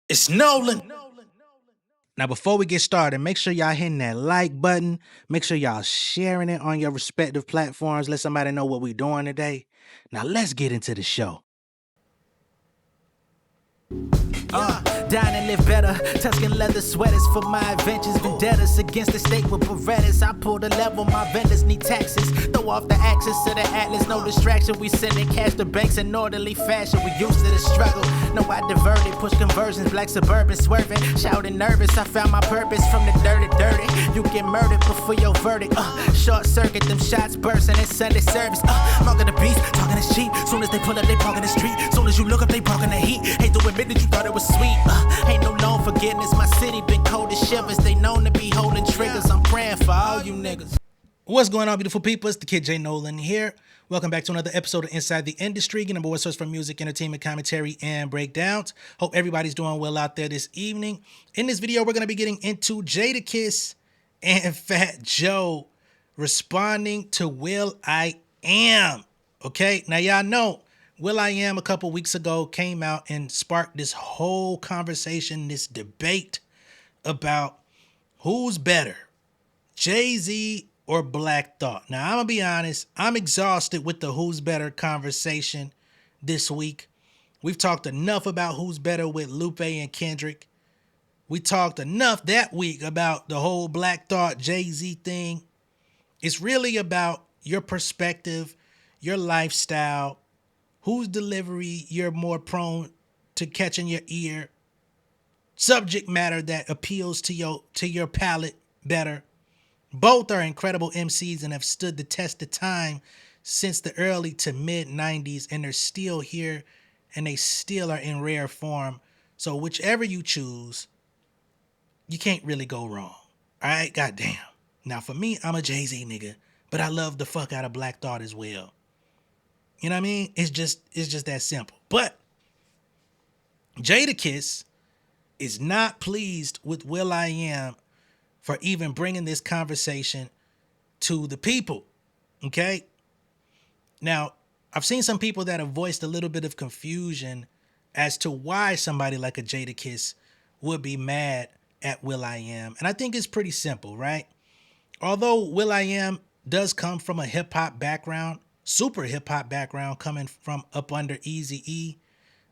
It's Nolan. Now, before we get started, make sure y'all hitting that like button. Make sure y'all sharing it on your respective platforms. Let somebody know what we're doing today. Now, let's get into the show. Dine and live better. Tuscan leather sweaters for my adventures. Vendettas against the state with Berettas. I pull the level, my vendors need taxes. Throw off the axis to the atlas, no distraction. We sending cash to banks in orderly fashion. We used to the struggle. No, I diverted. Push conversions, black suburban swerving. Shouting nervous, I found my purpose from the dirty. You get murdered before your verdict. Short circuit, them shots bursting in Sunday service. Mark of the beast, talking is cheap. Soon as they pull up, they park in the street. Soon as you look up, they park in the heat. Hate to admit that you thought it was sweet. Ain't no loan forgiveness. My city been cold as shivers. They known to be holding triggers. I'm praying for all you niggas. What's going on, beautiful people? It's the kid J Nolan here. Welcome back to another episode of Inside the Industry, your number one source for music, entertainment, commentary, and breakdowns. Hope everybody's doing well out there this evening. In this video, we're going to be getting into Jadakiss and Fat Joe responding to Will.I.Am. Okay, now y'all know Will.I.Am a couple weeks ago came out and sparked this whole conversation, this debate about who's better, Jay-Z or Black Thought. Now, I'm going to be honest, I'm exhausted with the who's better conversation this week. We've talked enough about who's better with Lupe and Kendrick. We talked enough that week about the whole Black Thought Jay-Z thing. It's really about your perspective, your lifestyle, whose delivery you're more prone to catching your ear, subject matter that appeals to your palate better. Both are incredible MCs and have stood the test of time since the early to mid 90s, and they're still here and they still are in rare form. So whichever you choose, you can't really go wrong. All right, goddamn. Now for me, I'm a Jay-Z nigga, but I love the fuck out of Black Thought as well. You know what I mean? It's just that simple. But Jadakiss is not pleased with Will.I.Am for even bringing this conversation to the people. Okay? Now, I've seen some people that have voiced a little bit of confusion as to why somebody like a Jadakiss would be mad at Will.I.Am. And I think it's pretty simple, right? Although Will.I.Am does come from a hip-hop background, super hip-hop background, coming from up under Eazy-E,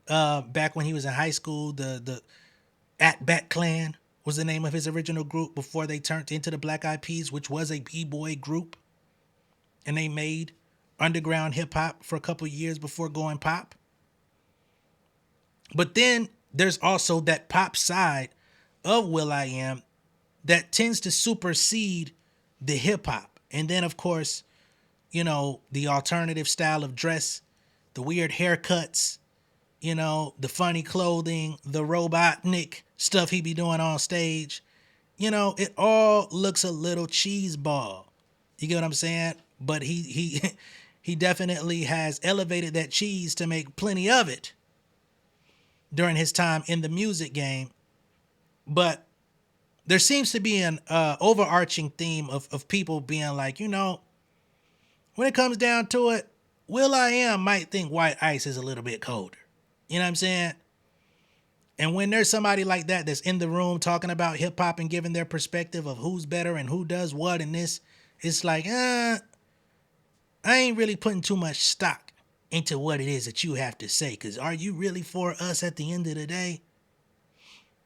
back when he was in high school, the At Bat Clan was the name of his original group before they turned into the Black Eyed Peas, which was a b-boy group. And they made underground hip-hop for a couple years before going pop. But then there's also that pop side of Will.I.Am that tends to supersede the hip-hop. And then, of course, you know, the alternative style of dress, the weird haircuts, you know, the funny clothing, the Robotnik stuff he be doing on stage. You know, it all looks a little cheeseball. You get what I'm saying? But he he definitely has elevated that cheese to make plenty of it during his time in the music game. But there seems to be an overarching theme of people being like, you know, when it comes down to it, Will.I.Am might think white ice is a little bit colder. You know what I'm saying? And when there's somebody like that that's in the room talking about hip hop and giving their perspective of who's better and who does what in this, it's like, I ain't really putting too much stock into what it is that you have to say. Because are you really for us at the end of the day?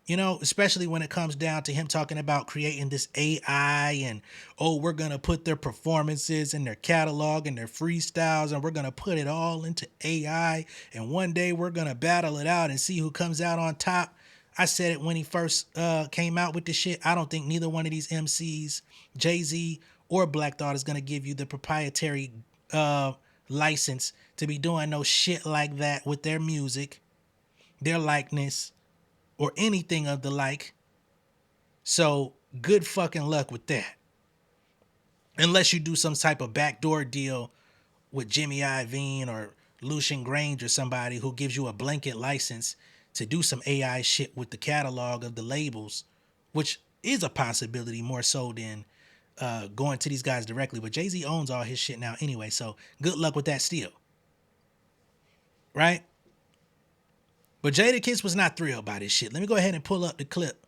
You know, especially when it comes down to him talking about creating this AI and, oh, we're going to put their performances and their catalog and their freestyles and we're going to put it all into AI. And one day we're going to battle it out and see who comes out on top. I said it when he first came out with this shit. I don't think neither one of these MCs, Jay-Z or Black Thought, is going to give you the proprietary license to be doing no shit like that with their music, their likeness, or anything of the like. So good fucking luck with that. Unless you do some type of backdoor deal with Jimmy Iovine or Lucian Grange or somebody who gives you a blanket license to do some AI shit with the catalog of the labels, which is a possibility more so than going to these guys directly. But Jay-Z owns all his shit now anyway, so good luck with that still. Right? But Jadakiss was not thrilled by this shit. Let me go ahead and pull up the clip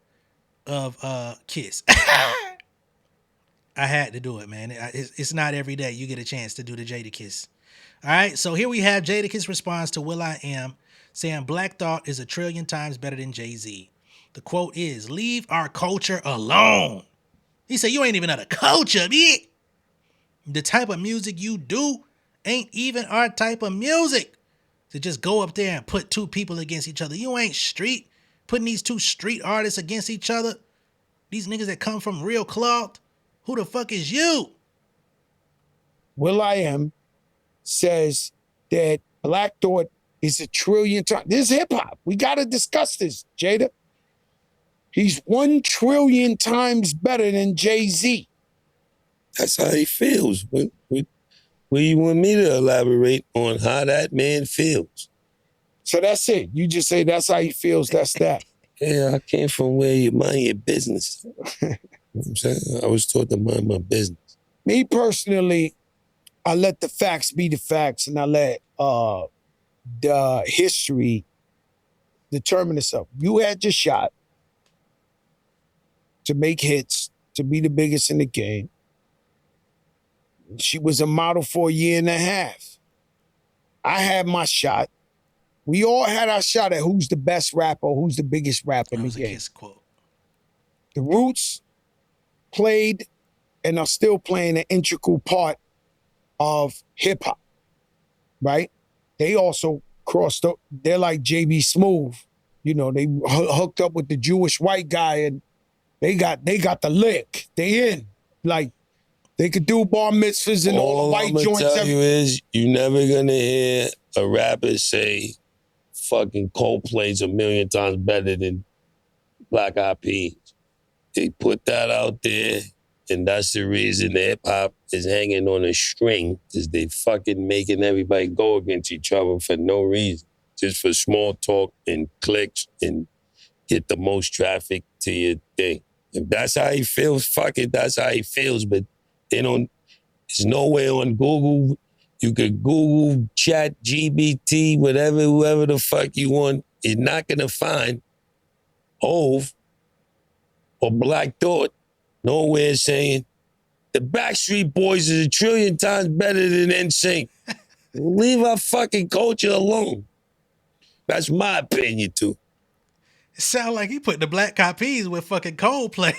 of Kiss. I had to do it, man. It's not every day you get a chance to do the Jadakiss. All right, so here we have Jadakiss' response to Will.I.Am saying Black Thought is a trillion times better than Jay-Z. The quote is, "Leave our culture alone." He said, "You ain't even of the culture, bitch. The type of music you do ain't even our type of music. To just go up there and put two people against each other. You ain't street. Putting these two street artists against each other. These niggas that come from real cloth. Who the fuck is you?" Will.I.Am says that Black Thought is a trillion times. This is hip hop. We got to discuss this, Jada. He's 1 trillion times better than Jay-Z. That's how he feels. What you want me to elaborate on how that man feels? So that's it. You just say that's how he feels. That's that. Yeah, I came from where you mind your business. You know what I'm saying? I was taught to mind my business. Me personally, I let the facts be the facts, and I let the history determine itself. You had your shot to make hits, to be the biggest in the game. She was a model for a year and a half. I had my shot. We all had our shot at who's the best rapper, who's the biggest rapper in the game. Kiss quote. The Roots played and are still playing an integral part of hip hop, right? They also crossed up. They're like JB Smooth. You know, they hooked up with the Jewish white guy and they got the lick. They in. Like, they could do bar mitzvahs and all the white I'm joints. tell you is, you're never gonna hear a rapper say fucking Coldplay's a million times better than Black Eyed Peas. They put that out there, and that's the reason the hip hop is hanging on a string, is they fucking making everybody go against each other for no reason. Just for small talk and clicks and get the most traffic to your thing. If that's how he feels, fuck it, that's how he feels. But they don't, there's nowhere on Google. You could Google Chat GBT, whatever, whoever the fuck you want. You're not gonna find Hove or Black Thought nowhere saying the Backstreet Boys is a trillion times better than NSYNC. Leave our fucking culture alone. That's my opinion too. It sound like he put the Black Eyed Peas with fucking Coldplay.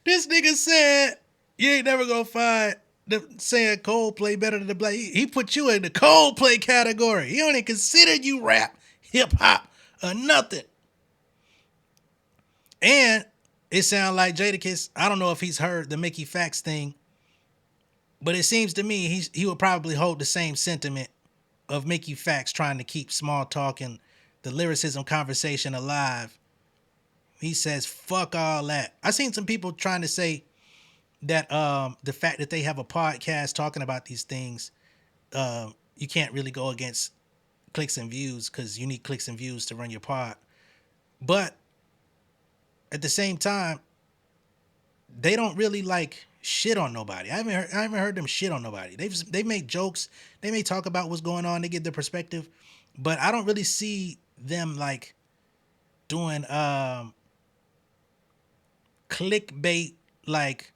This nigga said you ain't never gonna find saying Coldplay better than the Black. He put you in the Coldplay category. He don't even consider you rap, hip hop, or nothing. And it sounds like Jadakiss, I don't know if he's heard the Mickey Fax thing, but it seems to me he would probably hold the same sentiment of Mickey Fax trying to keep small talk and the lyricism conversation alive. He says, fuck all that. I seen some people trying to say that the fact that they have a podcast talking about these things, you can't really go against clicks and views because you need clicks and views to run your pod. But at the same time, they don't really like shit on nobody. I haven't heard them shit on nobody. They make jokes. They may talk about what's going on. They give their perspective, but I don't really see them like doing clickbait like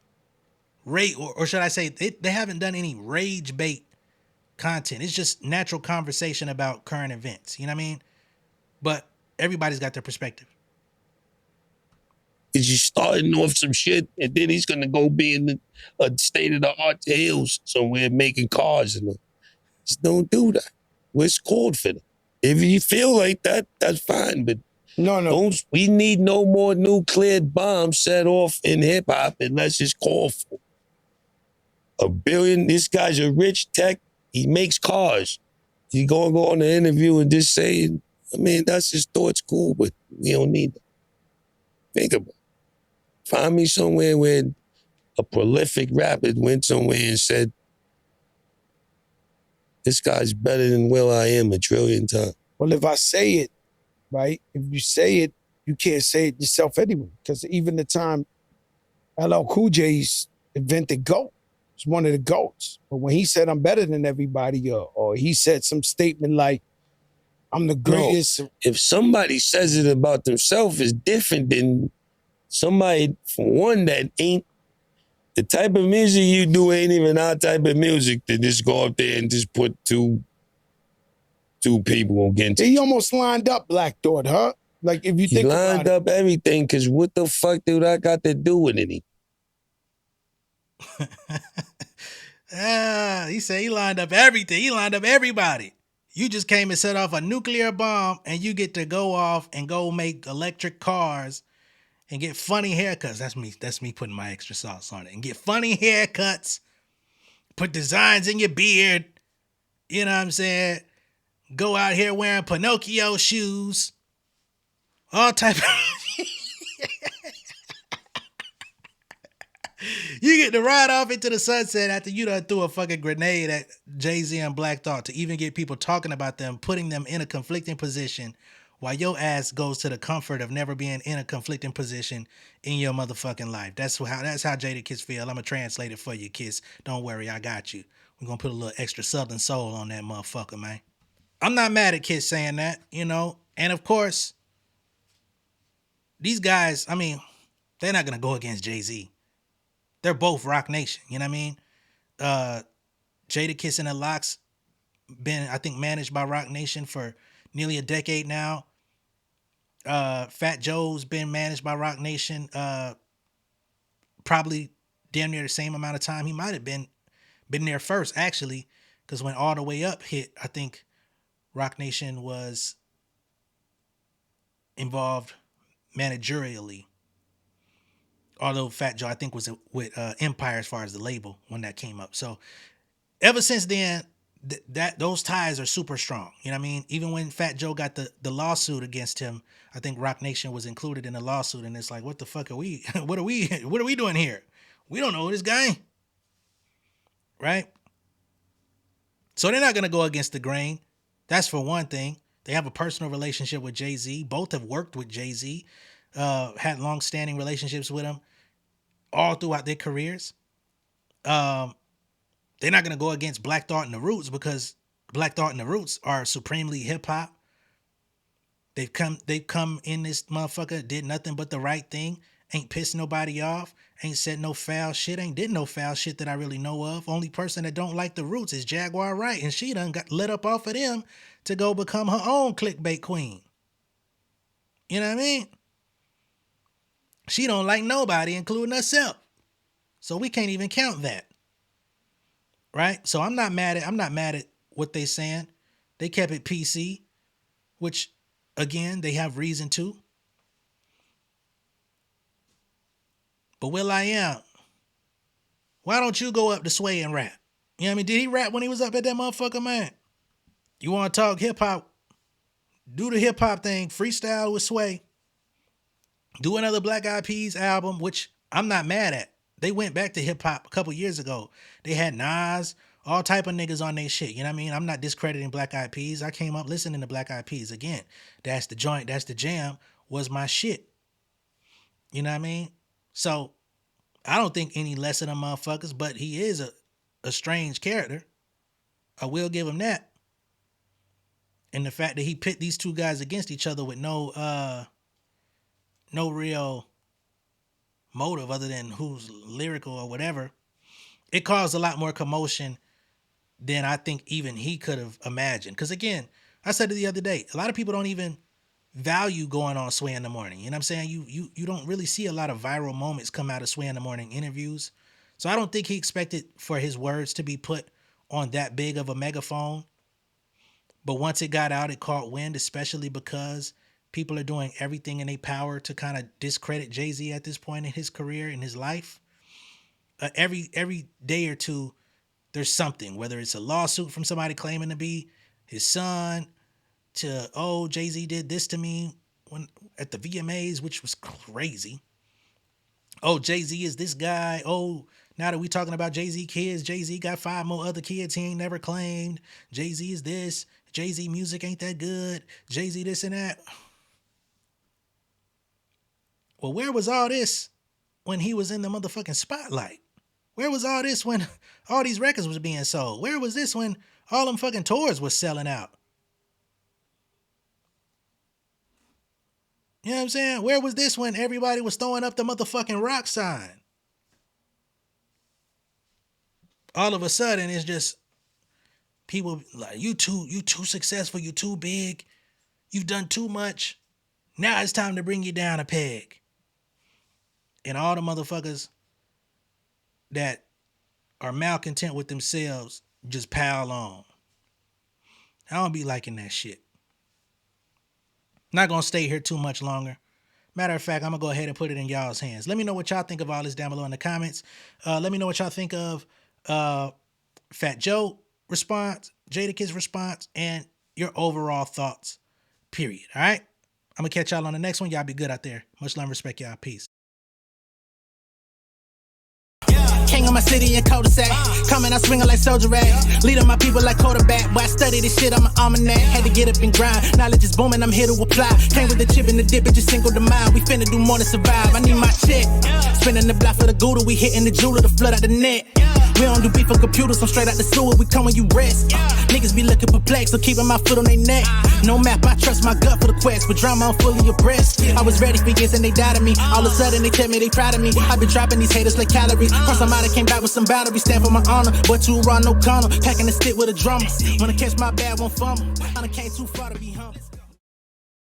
rate or should I say they haven't done any rage bait content. It's just natural conversation about current events. You know what I mean? But everybody's got their perspective. Is you starting off some shit, and then he's gonna go be in a state-of-the-art hills somewhere making cars and just don't do that. What's called for that? If you feel like that, that's fine. But no, we need no more nuclear bombs set off in hip hop, and let's just call for $1 billion. This guy's a rich tech. He makes cars. He gonna go on the interview and just say, I mean, that's his thoughts, cool, but we don't need that. Think about it. Find me somewhere where a prolific rapper went somewhere and said, this guy's better than Will.I.Am a trillion times. Well, if I say it, right, if you say it, you can't say it yourself anyway. Because even the time LL Cool J's invented GOAT, it's one of the GOATs. But when he said I'm better than everybody, or he said some statement like, I'm the greatest. If somebody says it about themselves, it's different than somebody, for one, that ain't the type of music you do ain't even our type of music to just go up there and just put two people against. He almost lined up Black Thought, huh? Like if you He think lined about up everything, because what the fuck do that got to do with anything? He said he lined up everything. He lined up everybody. You just came and set off a nuclear bomb, and you get to go off and go make electric cars and get funny haircuts. That's me putting my extra sauce on it. And get funny haircuts. Put designs in your beard. You know what I'm saying? Go out here wearing Pinocchio shoes. All type of... You get to ride off into the sunset after you done threw a fucking grenade at Jay-Z and Black Thought to even get people talking about them, putting them in a conflicting position while your ass goes to the comfort of never being in a conflicting position in your motherfucking life. That's how Jadakiss feel. I'm going to translate it for you, Kiss. Don't worry, I got you. We're going to put a little extra Southern soul on that motherfucker, man. I'm not mad at Kiss saying that, you know. And of course, these guys, I mean, they're not going to go against Jay-Z. They're both Rock Nation, you know what I mean? Jadakiss and the Lox been, I think, managed by Rock Nation for nearly a decade now. Fat Joe's been managed by Rock Nation probably damn near the same amount of time. He might have been there first, actually, because when All the Way Up hit, I think Rock Nation was involved managerially. Although Fat Joe, I think, was with Empire as far as the label when that came up. So ever since then, those ties are super strong. You know what I mean? Even when Fat Joe got the lawsuit against him, I think Rock Nation was included in the lawsuit, and it's like, what the fuck are we? What are we doing here? We don't know this guy, right? So they're not gonna go against the grain. That's for one thing. They have a personal relationship with Jay-Z. Both have worked with Jay-Z, had long-standing relationships with him all throughout their careers. They're not going to go against Black Thought and the Roots because Black Thought and the Roots are supremely hip-hop. They've come in this motherfucker, did nothing but the right thing, ain't pissed nobody off, ain't said no foul shit, ain't did no foul shit that I really know of. Only person that don't like the Roots is Jaguar Wright, and she done got lit up off of them to go become her own clickbait queen. You know what I mean? She don't like nobody, including herself. So we can't even count that. Right? So I'm not mad at what they saying. They kept it PC, which again, they have reason to. But Will.I.Am, why don't you go up to Sway and rap? You know what I mean? Did he rap when he was up at that motherfucker, man? You want to talk hip hop? Do the hip hop thing, freestyle with Sway. Do another Black Eyed Peas album, which I'm not mad at. They went back to hip hop a couple years ago. They had Nas, all type of niggas on their shit. You know what I mean? I'm not discrediting Black Eyed Peas. I came up listening to Black Eyed Peas. Again, that's the joint, that's the jam, was my shit. You know what I mean? So I don't think any less of them motherfuckers, but he is a strange character. I will give him that. And the fact that he pit these two guys against each other with no real motive other than who's lyrical or whatever, it caused a lot more commotion than I think even he could have imagined. Because again, I said it the other day, a lot of people don't even value going on Sway in the Morning. You know what I'm saying? You don't really see a lot of viral moments come out of Sway in the Morning interviews. So I don't think he expected for his words to be put on that big of a megaphone. But once it got out, it caught wind, especially because people are doing everything in their power to kind of discredit Jay-Z at this point in his career, in his life. Every day or two, there's something, whether it's a lawsuit from somebody claiming to be his son, to, oh, Jay-Z did this to me when at the VMAs, which was crazy. Oh, Jay-Z is this guy. Oh, now that we talking about Jay-Z kids, Jay-Z got 5 more other kids he ain't never claimed. Jay-Z is this. Jay-Z music ain't that good. Jay-Z this and that. Well, where was all this when he was in the motherfucking spotlight? Where was all this when all these records was being sold? Where was this when all them fucking tours was selling out? You know what I'm saying? Where was this when everybody was throwing up the motherfucking rock sign? All of a sudden, it's just people like, you too successful, you too big, you've done too much. Now it's time to bring you down a peg. And all the motherfuckers that are malcontent with themselves just pile on. I don't be liking that shit. Not gonna stay here too much longer. Matter of fact, I'm gonna go ahead and put it in y'all's hands. Let me know what y'all think of all this down below in the comments. Let me know what y'all think of Fat Joe response, Jadakiss response, and your overall thoughts, period. All right? I'm gonna catch y'all on the next one. Y'all be good out there. Much love and respect, y'all. Peace. King of my city and cul-de-sac. Coming out swinging like soldier rag. Leading my people like quarterback. Boy, I study this shit, I'm an almanac. Had to get up and grind. Knowledge is booming, I'm here to apply. Came with the chip and the dip, it just single the mind. We finna do more than survive. I need my check. Spinning the block for the Gouda. We hitting the jeweler to flood out the net. We don't do beef on computers, I'm straight out the sewer. We come when you rest. Niggas be looking perplexed, so keeping my foot on their neck. No map, I trust my gut for the quest. With drama, I'm fully abreast. I was ready for years and they doubted me. All of a sudden they tell me they proud of me. I been dropping these haters like calories. Cross them out, I came back with some batteries. Stand for my honor, but too raw, no corner. Packing the stick with a drummer. Wanna catch my bad, won't fumble. I done came too far to be humble.